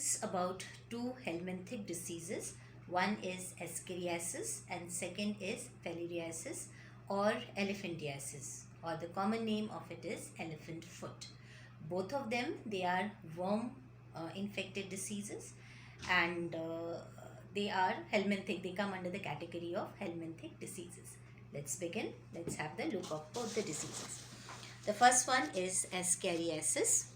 discuss about two helminthic diseases. One is Filariasis and second is Filariasis or elephantiasis, or the common name of it is elephant foot. Both of them, they are worm infected diseases, and they are helminthic. They come under the category of helminthic diseases. Let's begin. Let's have the look of both the diseases. The first one is Filariasis.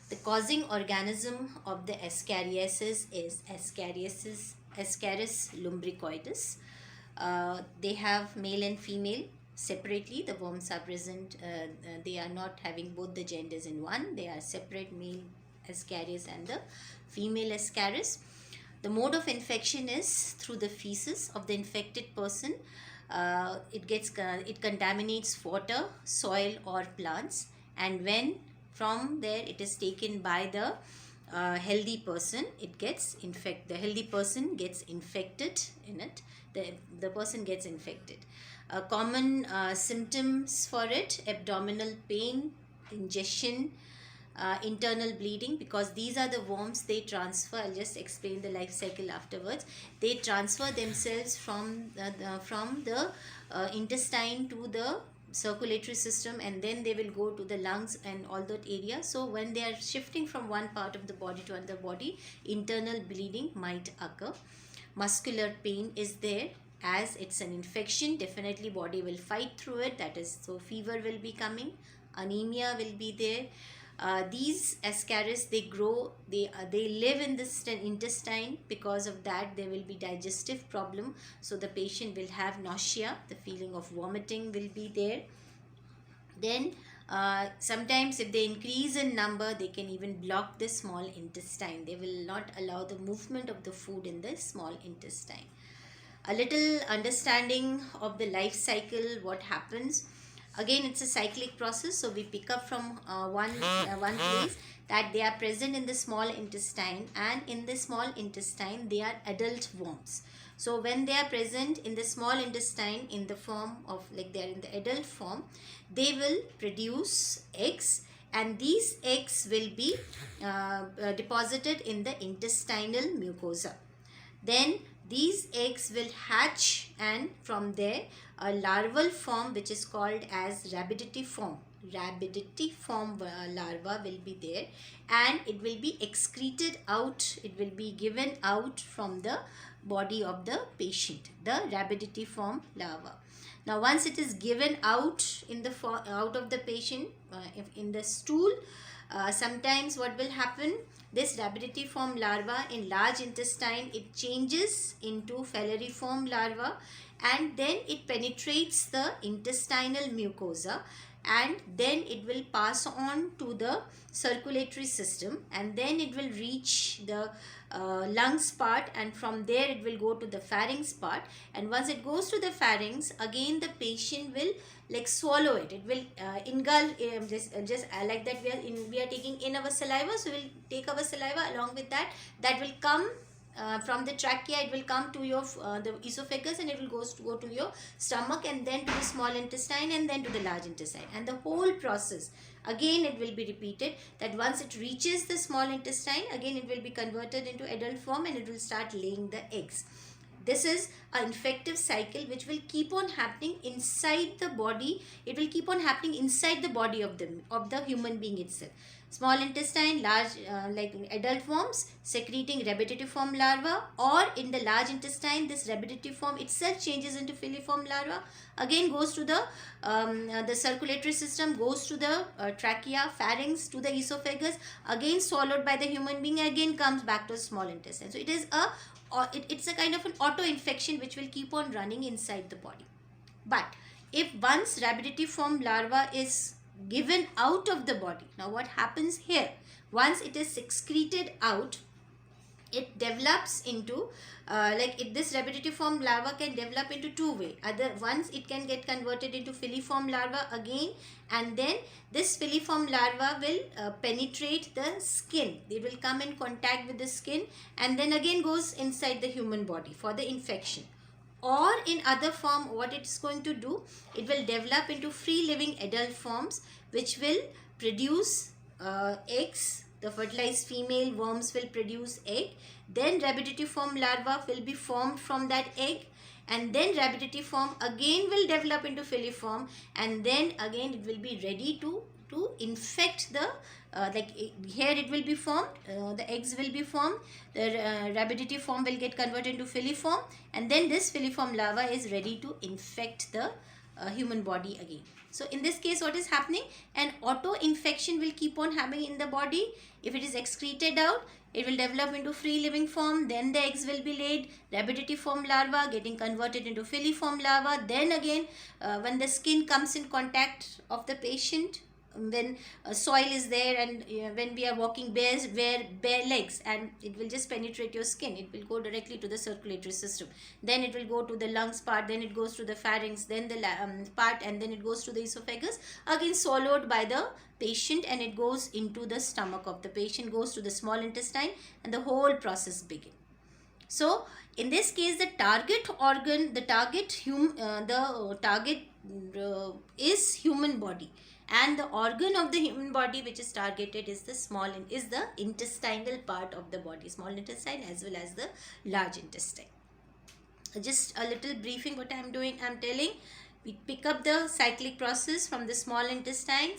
The causing organism of the Filariasis is Ascaris lumbricoides. They have male and female separately. The worms are present. They are not having both the genders in one. They are separate, male Ascaris and the female Ascaris. The mode of infection is through the feces of the infected person. It contaminates water, soil or plants, and when from there it is taken by the healthy person, the healthy person gets infected in it. The person gets infected. Common symptoms for it: abdominal pain, ingestion, internal bleeding, because these are the worms. They transfer, I'll just explain the life cycle afterwards. They transfer themselves from the intestine to the circulatory system, and then they will go to the lungs and all that area. So when they are shifting from one part of the body to another body, internal bleeding might occur. Muscular pain is there, as it's an infection. Definitely body will fight through it, that is, so fever will be coming, anemia will be there. These Ascaris, they grow, they live in the intestine. Because of that, there will be digestive problem. So the patient will have nausea, the feeling of vomiting will be there. Then sometimes if they increase in number, they can even block the small intestine. They will not allow the movement of the food in the small intestine. A little understanding of the life cycle, what happens. Again, it's a cyclic process, so we pick up from one place, that they are present in the small intestine, and in the small intestine they are adult worms. So when they are present in the small intestine in the form of, like, they are in the adult form, they will produce eggs, and these eggs will be deposited in the intestinal mucosa. Then these eggs will hatch, and from there a larval form which is called as rabiditiform larva will be there, and it will be excreted out. It will be given out from the body of the patient, the rabiditiform larva. Now once it is given out out of the patient, in the stool, sometimes what will happen, this rabiditiform larva in large intestine, it changes into filariform larva, and then it penetrates the intestinal mucosa, and then it will pass on to the circulatory system, and then it will reach the lungs part, and from there it will go to the pharynx part. And once it goes to the pharynx, again the patient will swallow it. It will engulf, just like that we are taking in our saliva. So we'll take our saliva, along with that will come from the trachea, it will come to your the esophagus, and it will go to your stomach, and then to the small intestine, and then to the large intestine, and the whole process again it will be repeated. That once it reaches the small intestine, again it will be converted into adult form, and it will start laying the eggs. This is an infective cycle which will keep on happening inside the body. It will keep on happening inside the body of the human being itself. Small intestine, large like adult worms secreting rabiditiform larva, or in the large intestine this rabiditiform itself changes into filiform larva, again goes to the circulatory system, goes to the trachea, pharynx, to the esophagus, again swallowed by the human being, again comes back to the small intestine. So it is it's a kind of an auto infection which will keep on running inside the body. But if once rabiditiform larva is given out of the body, now what happens here? Once it is excreted out, it develops into this rabiditiform larva can develop into two ways. Once it can get converted into filiform larva again, and then this filiform larva will penetrate the skin. They will come in contact with the skin, and then again goes inside the human body for the infection. Or in other form, what it's going to do, it will develop into free living adult forms which will produce eggs The fertilized female worms will produce egg. Then rabiditiform larva will be formed from that egg. And then rabiditiform again will develop into filiform. And then again it will be ready to infect the here it will be formed, the eggs will be formed, the rabiditiform will get converted into filiform, and then this filiform larva is ready to infect the human body again. So in this case, what is happening? An auto-infection will keep on happening in the body. If it is excreted out, it will develop into free living form. Then the eggs will be laid. Rabiditiform larva getting converted into filiform larva. Then again, when the skin comes in contact of the patient, when soil is there, and when we are walking bare legs, and it will just penetrate your skin, it will go directly to the circulatory system, then it will go to the lungs part, then it goes to the pharynx, then the part, and then it goes to the esophagus, again swallowed by the patient, and it goes into the stomach of the patient, goes to the small intestine, and the whole process begins. So in this case, the target organ, the target is human body, and the organ of the human body which is targeted is the intestinal part of the body, small intestine as well as the large intestine. Just a little briefing what I am doing. I am telling, we pick up the cyclic process from the small intestine,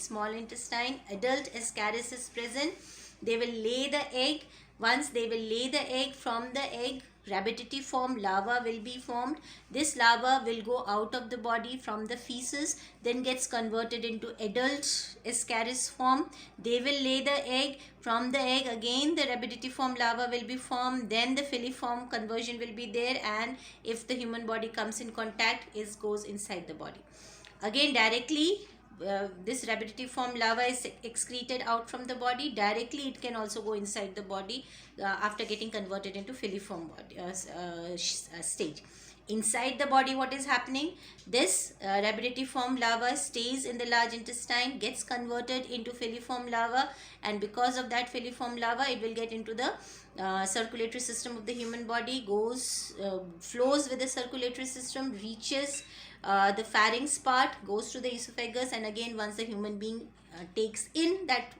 adult ascaris is present. They will lay the egg. Once they will lay the egg, from the egg rabiditiform larva will be formed. This larva will go out of the body from the feces, then gets converted into adult ascaris form. They will lay the egg. From the egg again the rabiditiform larva will be formed. Then the filiform conversion will be there, and if the human body comes in contact, it goes inside the body. Again directly this rabiditiform larva is excreted out from the body. Directly it can also go inside the body after getting converted into filiform body, stage. Inside the body, what is happening? This rabiditiform larva stays in the large intestine, gets converted into filiform larva, and because of that filiform larva, it will get into the circulatory system of the human body, flows with the circulatory system, reaches the pharynx part, goes to the esophagus, and again once the human being takes in that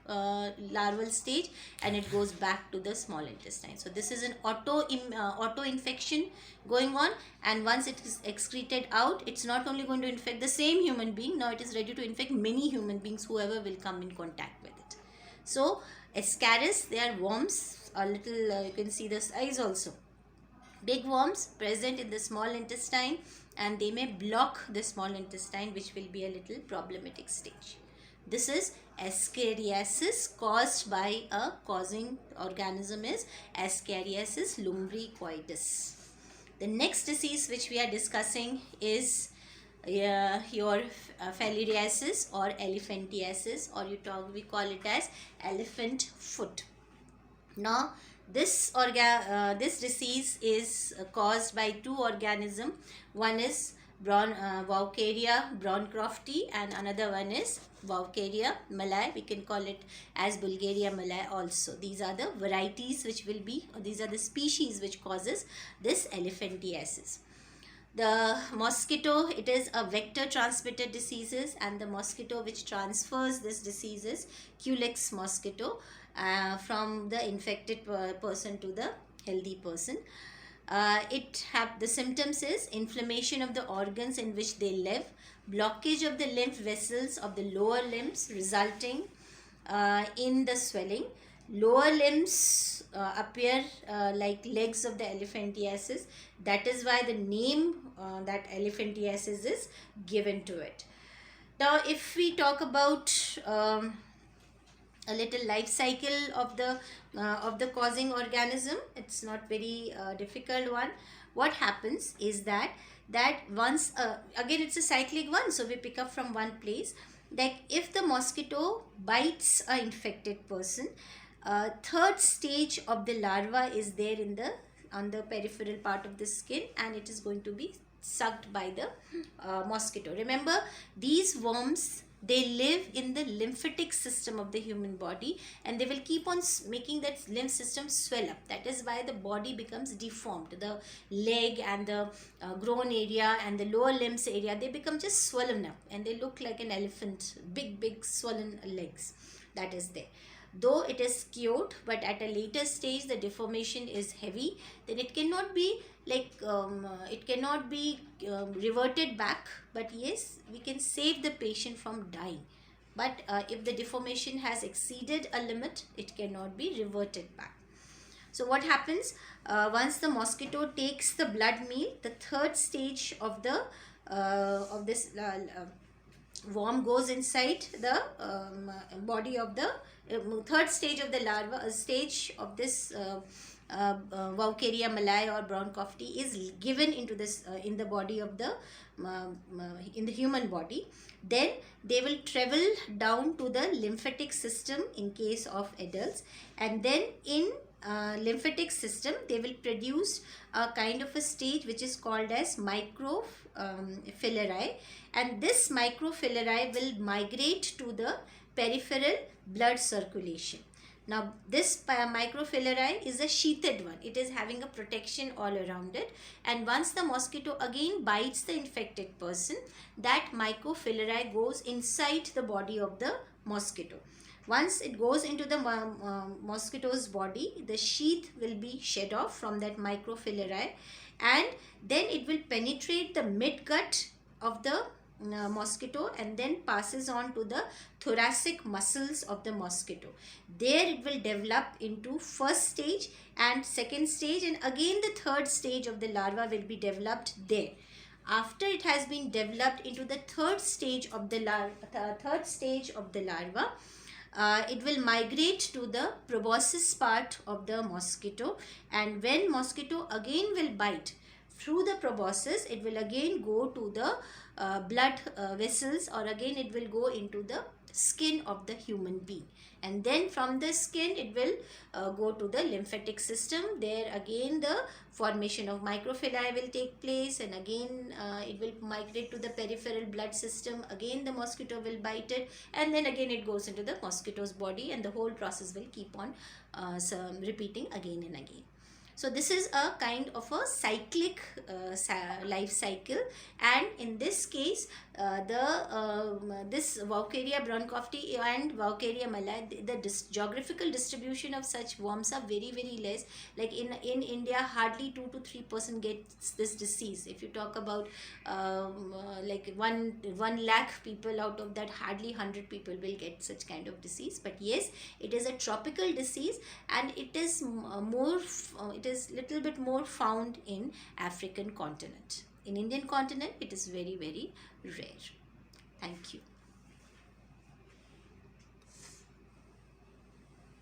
larval stage, and it goes back to the small intestine. So this is an auto infection going on, and once it is excreted out, it's not only going to infect the same human being, now it is ready to infect many human beings, whoever will come in contact with it. So ascaris, they are worms, a little you can see the size also, big worms present in the small intestine, and they may block the small intestine, which will be a little problematic stage. This is Ascariasis, caused by a causing organism is Ascariasis lumbricoides. The next disease which we are discussing is your Filariasis or elephantiasis, or we call it as elephant foot. Now this disease is caused by two organisms. One is Vaucaria brauncrofti, and another one is Vaucaria malai. We can call it as Bulgaria malai also. These are the varieties which will be, these are the species which causes this elephantiasis. The mosquito, it is a vector transmitted diseases, and the mosquito which transfers this disease is Culex mosquito from the infected person to the healthy person. The symptoms is inflammation of the organs in which they live, blockage of the lymph vessels of the lower limbs resulting in the swelling. Lower limbs appear like legs of the elephantiasis. That is why the name that elephantiasis is given to it. Now if we talk about a little life cycle of the causing organism, it's not very difficult one. What happens is that once again it's a cyclic one, so we pick up from one place. Like if the mosquito bites a infected person, third stage of the larva is there on the peripheral part of the skin, and it is going to be sucked by the mosquito. Remember, these worms, they live in the lymphatic system of the human body, and they will keep on making that lymph system swell up. That is why the body becomes deformed. The leg and the groin area and the lower limbs area, they become just swollen up, and they look like an elephant, big swollen legs that is there. though it is cured, but at a later stage the deformation is heavy, then it cannot be reverted back. But yes, we can save the patient from dying. But if the deformation has exceeded a limit, it cannot be reverted back. So what happens once the mosquito takes the blood meal, the third stage of the of this worm goes inside the body of the third stage of the larva. A stage of this Vaucaria malai or brown coffee is given into this in the body of the in the human body. Then they will travel down to the lymphatic system in case of adults, and then in lymphatic system they will produce a kind of a stage which is called as microfilariae, and this microfilariae will migrate to the peripheral blood circulation. Now this microfilariae is a sheathed one. It is having a protection all around it, and once the mosquito again bites the infected person, that microfilariae goes inside the body of the mosquito. Once it goes into the mosquito's body, the sheath will be shed off from that microfilariae, and then it will penetrate the midgut of the mosquito and then passes on to the thoracic muscles of the mosquito. There it will develop into first stage and second stage, and again the third stage of the larva will be developed there. After it has been developed into the third stage of the larva, it will migrate to the proboscis part of the mosquito, and when mosquito again will bite through the proboscis, it will again go to the blood vessels, or again it will go into the skin of the human being, and then from the skin it will go to the lymphatic system. There again the formation of microfilariae will take place, and again it will migrate to the peripheral blood system. Again the mosquito will bite it, and then again it goes into the mosquito's body, and the whole process will keep on repeating again and again. So this is a kind of a cyclic life cycle, and in this case this Vaucaria bronchopti and Vaucaria malai, the geographical distribution of such worms are very less. Like in India, hardly 2 to 3% gets this disease. If you talk about like 1 lakh people, out of that hardly 100 people will get such kind of disease. But yes, it is a tropical disease, and it is little bit more found in African continent. In Indian continent, it is very rare. Thank you.